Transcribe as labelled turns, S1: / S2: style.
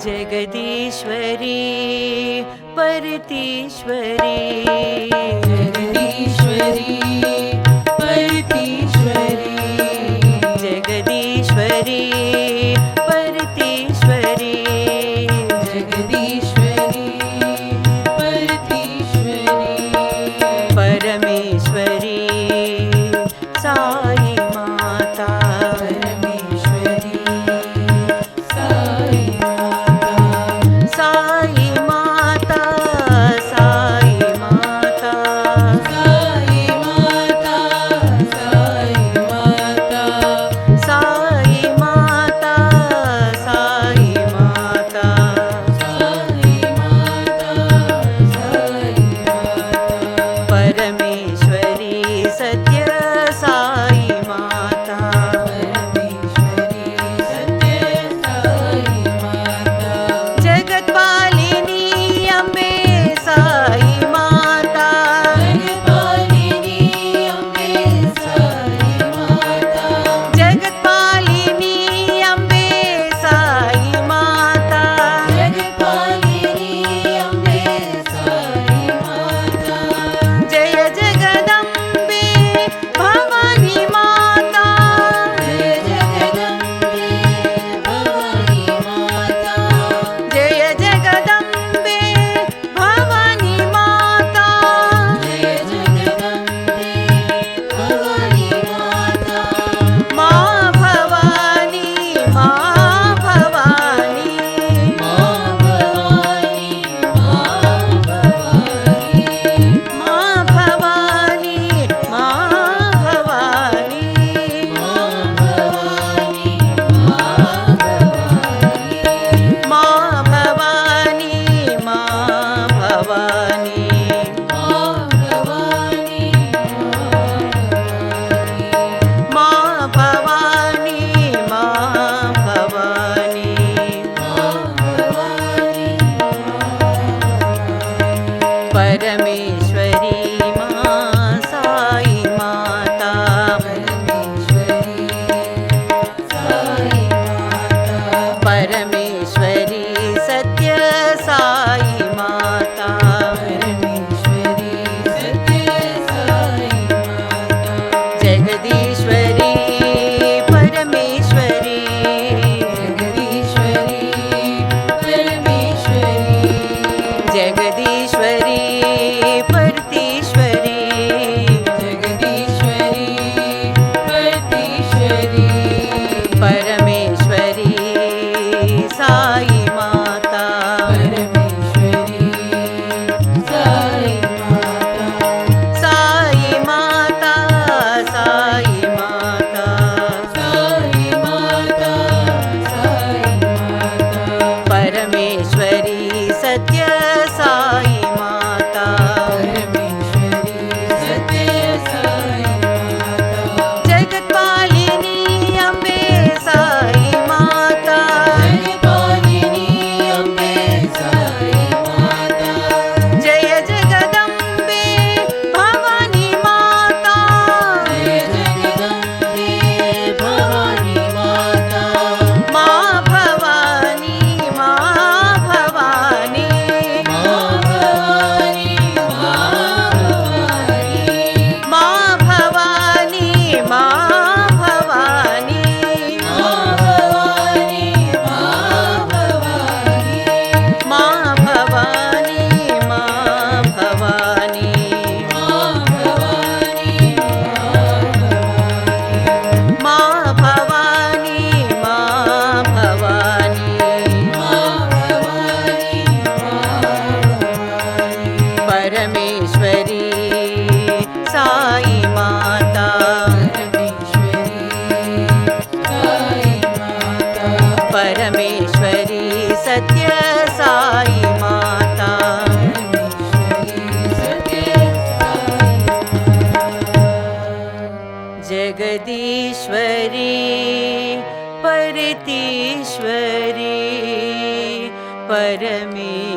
S1: जगदीश्वरी परतीश्वरी
S2: जगदीश्वरी परतीश्वरी
S1: जगदीश्वरी परतीश्वरी
S2: जगदीश्वरी परतीश्वरी
S1: परमेश्वरी साई माता
S2: परमेश्वरी साई माता
S1: साई माता साई माता
S2: साई माता साई माता
S1: साई माता साई माता
S2: साई माता साई माता
S1: परमेश्वरी सत्य साई माता
S2: परमेश्वरी सत्य साई माता
S1: जगत्पालिनी अम्बे साई माता
S2: जगत्पालिनी अम्बे साई माता
S1: जगत्पालिनी अम्बे साई माता
S2: जगत्पालिनी अम्बे साई माता
S1: जय जगदम्बे भवानी माता
S2: जय जगदम्बे भवानी माता
S1: जय जगदम्बे भवानी माता
S2: जय जगदम्बे भवानी माता
S1: माँ भवानी माँ भवानी
S2: माँ भवानी माँ भवानी
S1: माँ भवानी माँ भवानी
S2: माँ भवानी माँ भवानी
S1: माँ भवानी माँ भवानी
S2: माँ भवानी
S1: माँ भवानी माँ भवानी परमेश्वरी माँ साई माता
S2: परमेश्वरी साई माता
S1: परमेश्वरी सत्य साई माता
S2: परमेश्वरी सत्य साई माता
S1: जगदीश्वरी परमेश्वरी
S2: जगदीश्वरी परमेश्वरी
S1: जगदीश्वरी परतीश्वरी
S2: जगदीश्वरी परतीश्वरी
S1: परमेश्वरी साई माता
S2: परमेश्वरी साई माता
S1: साई माता साई माता
S2: साई माता साई माता
S1: परमेश्वरी सत्य साई माता
S2: परमेश्वरी सत्य साई माता
S1: जगत्पालिनी अम्बे साई माता
S2: जगत्पालिनी अम्बे साई माता
S1: जय जगदम्बे भवानी माता
S2: जय जगदम्बे भवानी माता
S1: माँ भवानी माँ भवानी
S2: माँ भवानी माँ भवानी
S1: माँ भवानी माँ भवानी
S2: माँ भवानी
S1: माँ भवानी माँ भवानी
S2: माँ भवानी
S1: माँ भवानी माँ भवानी परमेश्वरी साई माता परमेश्वरी सत्य साई माता जगदीश्वरी परतीश्वरी परमेश्वरी